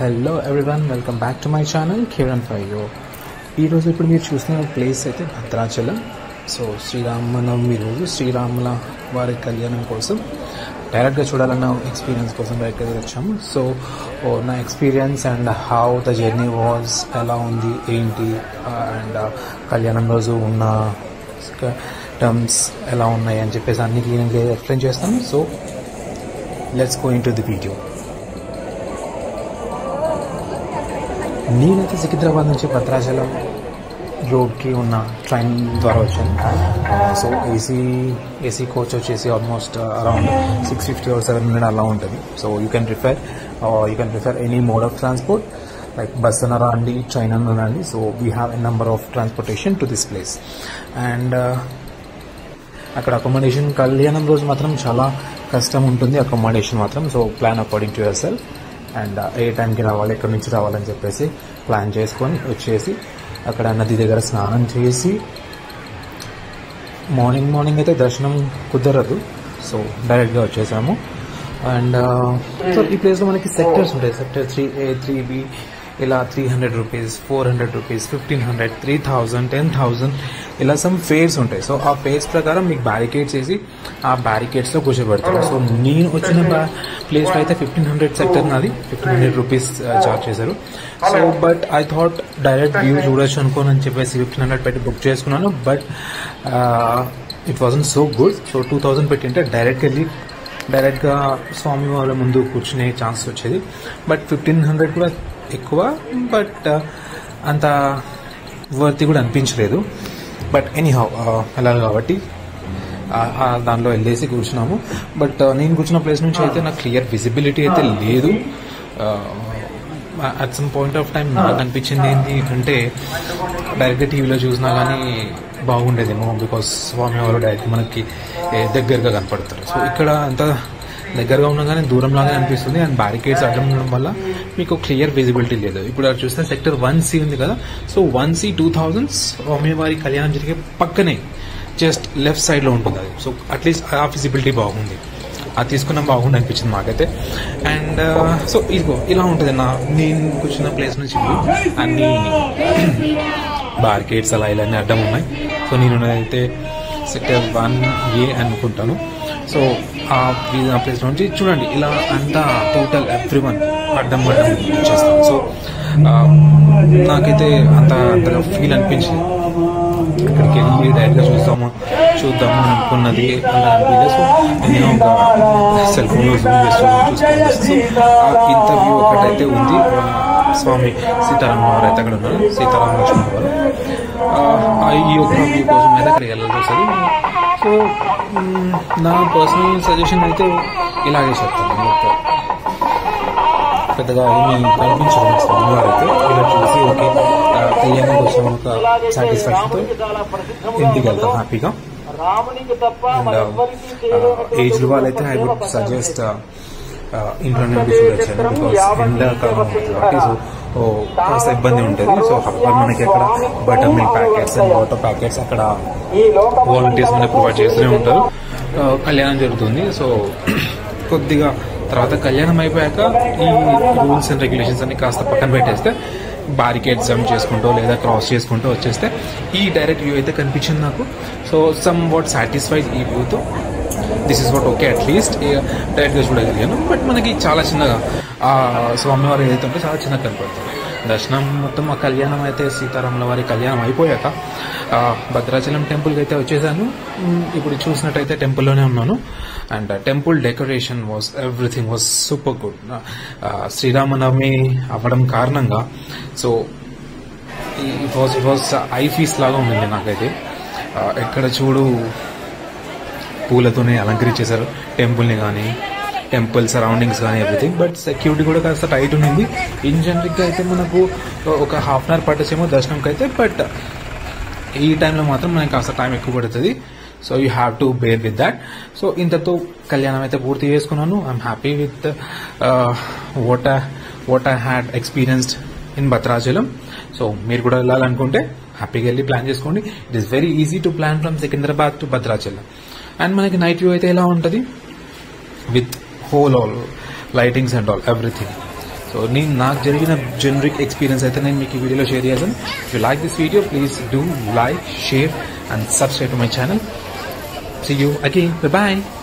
Hello everyone, welcome back to my channel Kiran for you. ఈరోజు ఇప్పుడు మీరు చూస్తున్న ప్లేస్ అయితే భద్రాచలం. సో శ్రీరామనవమి రోజు శ్రీరాముల వారి కళ్యాణం కోసం డైరెక్ట్గా చూడాలన్న ఎక్స్పీరియన్స్ కోసం డైరెక్ట్గా వచ్చాము. సో నా experience and how the journey was, ఎలా ఉంది ఏంటి, అండ్ కళ్యాణం రోజు ఉన్న టర్మ్స్ ఎలా ఉన్నాయి అని చెప్పేసి అన్ని క్లీన్గా ఎక్స్ప్లెయిన్ చేస్తాను. So let's go in to the video. నేనైతే సికింద్రాబాద్ నుంచి భద్రాచలం రోడ్కి ఉన్న ట్రైన్ ద్వారా వచ్చాను. సో ఏసీ కోచ్ వచ్చేసి ఆల్మోస్ట్ అరౌండ్ 650 or 700 అలా ఉంటుంది. So you can prefer any mode of transport, like bus అన్న రండి, ట్రైన్ అన్న రండి. So we have a number of transportation to this place. And అక్కడ అకామిడేషన్ కళ్యాణం రోజు మాత్రం చాలా కష్టం ఉంటుంది అకామిడేషన్ మాత్రం. So plan according to your self and ఏ టైంకి రావాలి, ఎక్కడి నుంచి రావాలని చెప్పేసి ప్లాన్ చేసుకొని వచ్చేసి అక్కడ నది దగ్గర స్నానం చేసి మార్నింగ్ అయితే దర్శనం కుదరదు. సో డైరెక్ట్గా వచ్చేసాము. అండ్ సో ఈ ప్లేస్లో మనకి సెక్టర్స్ ఉంటాయి. సెక్టర్ 3A 3B ఇలా 300 రూపీస్, 400 రూపీస్, 1500, 3000, 10,000 ఇలా సమ్ ఫేర్స్ ఉంటాయి. సో ఆ ఫేర్స్ ప్రకారం మీకు బ్యారికేడ్స్ వేసి ఆ బ్యారికేడ్స్లో కూర్చోబెడతారు. సో నేను వచ్చిన ప్లేస్లో అయితే 1500 సెక్టర్ నాది, 1500 రూపీస్ చార్జ్ చేశారు. So but I thought direct view చూడొచ్చు అనుకోని అని చెప్పేసి 1500 పెట్టి బుక్ చేసుకున్నాను. But it wasn't so good. So 2000 పెట్టి అంటే డైరెక్ట్గా స్వామి వాళ్ళ ముందు కూర్చునే ఛాన్స్ వచ్చేది. బట్ 1500 కూడా ఎక్కువ, బట్ అంత వర్తి కూడా అనిపించలేదు. బట్ ఎనీహౌ వెళ్ళాలి కాబట్టి దానిలో వెళ్ళేసి కూర్చున్నాము. బట్ నేను కూర్చున్న ప్లేస్ నుంచి అయితే నాకు క్లియర్ విజిబిలిటీ అయితే లేదు. At some point of time నాకు అనిపించింది ఏంటి అంటే డైరెక్ట్గా టీవీలో చూసినా కానీ బాగుండేదేమో, బికాస్ స్వామివారు డైరెక్ట్ మనకి దగ్గరగా కనపడతారు. సో ఇక్కడ అంత దగ్గరగా ఉన్నా కానీ దూరంలాగా అనిపిస్తుంది. అండ్ బ్యారికేడ్స్ అడ్డం ఉండడం వల్ల మీకు క్లియర్ విజిబిలిటీ లేదు. ఇప్పుడు అది చూస్తే సెక్టర్ 1C ఉంది కదా. సో 1C 2000 స్వామివారి కళ్యాణం జరిగే పక్కనే జస్ట్ లెఫ్ట్ సైడ్లో ఉంటుంది అది. సో అట్లీస్ట్ ఆ విజిబిలిటీ బాగుంది, అది తీసుకున్నా బాగుంది అనిపించింది మాకైతే. అండ్ సో ఇదిగో ఇలా ఉంటుంది నేను కూర్చున్న ప్లేస్ నుంచి అన్ని బ్యారికేడ్స్ అలా ఇలా అడ్డం ఉన్నాయి. సో నేను అయితే సెక్టర్ 1A అనుకుంటాను. సో ఆ ప్లేస్ నుంచి చూడండి ఇలా అంతా టోటల్ ఎవ్రీవన్ అడ్డం చేస్తాం. సో నాకైతే అంతగా ఫీల్ అనిపించింది. ఇక్కడికి వెళ్ళి డైరెక్ట్గా చూద్దాము అనుకున్నది అలా అనిపించలేదు. సో నేను ఒక సెల్ ఫోన్లో జూమ్ చేస్తూ చూసుకోవాలి. సో ఇంటర్వ్యూ ఒకటైతే ఉంది. స్వామి సీతారామ వారు అయితే అక్కడ ఉన్నారు, సీతారామ లక్ష్మణ వారు. ఈ యొక్క వ్యూ కోసం అయితే అక్కడికి వెళ్ళాల్సి వస్తుంది. సో నా పర్సనల్ సజెషన్ అయితే ఇలాగే చెప్తాను. పెద్దగా ఏమి కనిపించదు స్వామివారు అయితే. ఇలా చూసి ఓకే కళ్యాణం కోసం ఒక సాటిస్ఫాక్షన్తో ఇంటికి వెళ్తాం హ్యాపీగా. అండ్ ఏజ్డ్ వాళ్ళైతే ఐ వుడ్ సజెస్ట్ ఇంట్లో నుండి చూడొచ్చాను, బికాస్ ఎండాకాలం ఉంటుంది కాబట్టి. సో కాస్త ఇబ్బంది ఉంటుంది. సో మనకి అక్కడ butter milk packets and water packets అక్కడ వాలంటీర్స్ మనకి ప్రొవైడ్ చేస్తూనే ఉంటారు. కళ్యాణం జరుగుతుంది. సో కొద్దిగా తర్వాత కళ్యాణం అయిపోయాక ఈ రూల్స్ అండ్ రెగ్యులేషన్స్ అన్ని కాస్త పక్కన పెట్టేస్తే బ్యారికేడ్స్ జంప్ చేసుకుంటూ లేదా క్రాస్ చేసుకుంటూ వచ్చేస్తే ఈ డైరెక్ట్ వ్యూ అయితే కనిపించింది నాకు. సో సమ్ వాట్ సాటిస్ఫైడ్ ఈ వ్యూతో. This is what okay, at least డైరెక్ట్గా చూడగలిగాను. బట్ మనకి చాలా చిన్నగా స్వామివారు ఏదైతే ఉంటే చాలా చిన్నగా కనపడుతుంది. దర్శనం మొత్తం ఆ కళ్యాణం అయితే సీతారాముల వారి కళ్యాణం అయిపోయాక భద్రాచలం టెంపుల్కి అయితే వచ్చేసాను. ఇప్పుడు చూసినట్టయితే టెంపుల్లోనే ఉన్నాను. And temple decoration everything was super good. Sri Rama Navami అవ్వడం కారణంగా so it was eye feast లాగా ఉండింది నాకైతే. ఎక్కడ చూడు పూలతోనే అలంకరించేశారు టెంపుల్ని కానీ, టెంపుల్ సరౌండింగ్స్ కానీ ఎవ్రీథింగ్. బట్ సెక్యూరిటీ కూడా కాస్త టైట్ ఉంది. ఇన్ జనరల్గా అయితే మనకు ఒక హాఫ్ అన్ అవర్ పట్టేసేమో దర్శనంకి అయితే. బట్ ఈ టైంలో మాత్రం మనకి కాస్త టైం ఎక్కువ పడుతుంది. So you have to bear with that. So ఇంతతో కళ్యాణం అయితే పూర్తి చేసుకున్నాను. I'm happy with what I had experienced in Bhadrachalam. So మీరు కూడా వెళ్ళాలనుకుంటే హ్యాపీగా వెళ్ళి ప్లాన్ చేసుకోండి. It is very easy to plan from Secunderabad to Bhadrachalam. And మనకి నైట్ వ్యూ అయితే ఎలా ఉంటుంది with whole all lightings and all everything. So నేను నాకు జరిగిన జనరిక్ ఎక్స్పీరియన్స్ అయితే నేను మీకు ఈ వీడియోలో షేర్ చేశాను. If you like this video please do like, share and subscribe to my channel. See you again. Bye bye.